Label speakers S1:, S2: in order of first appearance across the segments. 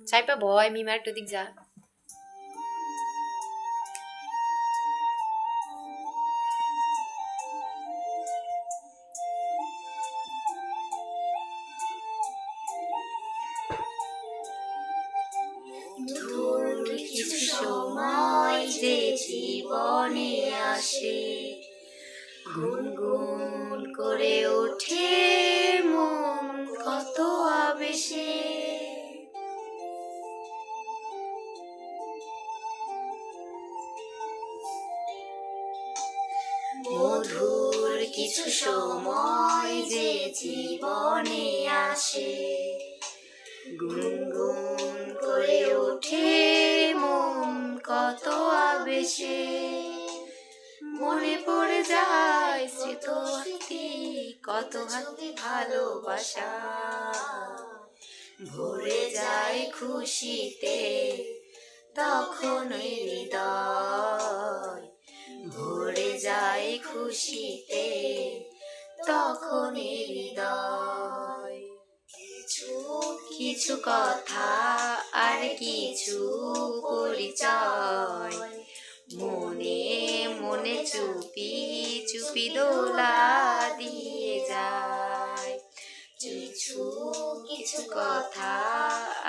S1: চাইপা ভয় মিমার একটু দিক যা। কিছু সময় যে জীবনে আসে, গুনগুন করে ওঠে মন কত আবেশে। মধুর কিছু সময় যে জীবনে আসে, গুনগুন করে ওঠে মন কত আবেশে। মনে পড়ে যায় স্মৃতি কত হাতে ভালোবাসা, ভরে যায় খুশিতে তখন হৃদয়, ভরে যায় খুশিতে তখন হৃদয়। কিছু কথা আর কিছু পরিচয়, মনে মনে চুপি চুপি দোলা দিয়ে যায়। কিছু কথা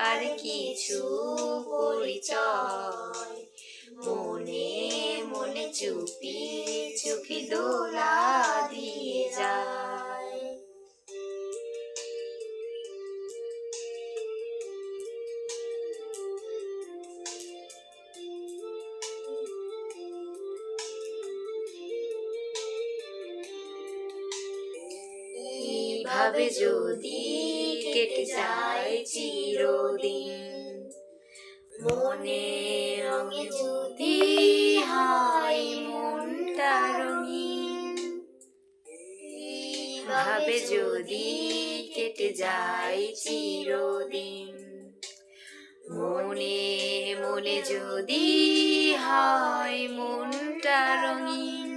S1: আর কিছু পরিচয়, মনে মনে চুপি চুপি দোলা দিয়ে যায়। এইভাবে যদি কেটে যায় চিরদিন, মনে রঙে যদি হয় মনটা রঙিন। এইভাবে যদি কেটে যায় চিরদিন, মনে মনে যদি হয় মনটা রঙিন।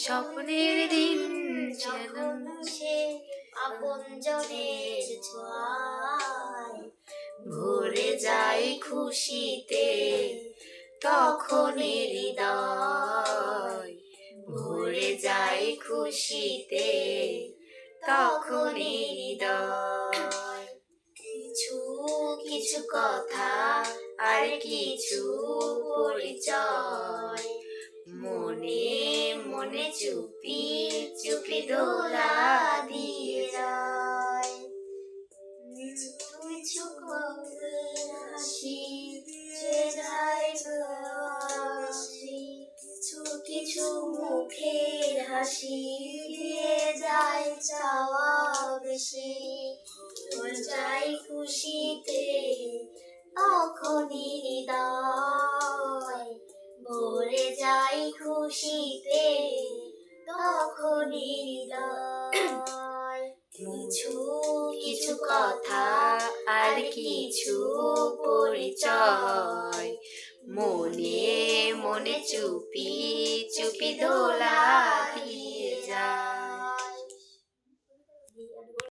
S1: স্বপ্নের দিন যখন সে আপনজনের ছোঁয়ায়, ভরে যায় খুশিতে তখন হৃদয়, ভরে যায় খুশিতে তখন হৃদয়। কিছু কথা আর কিছু পরিচয়, মনে মনে চুপি চুপি দোলা দিয়ে যায়। কিছু হাসি যে যায় হাসি, কিছু মুখের হাসি দিয়ে যায় চাওয়া বেশি। যায় খুশিতে তখন হৃদয়, ভরে যায় খুশিতে তখন হৃদয়। কিছু কথা আর কিছু পরিচয়, মনে মনে চুপি চুপি দোলা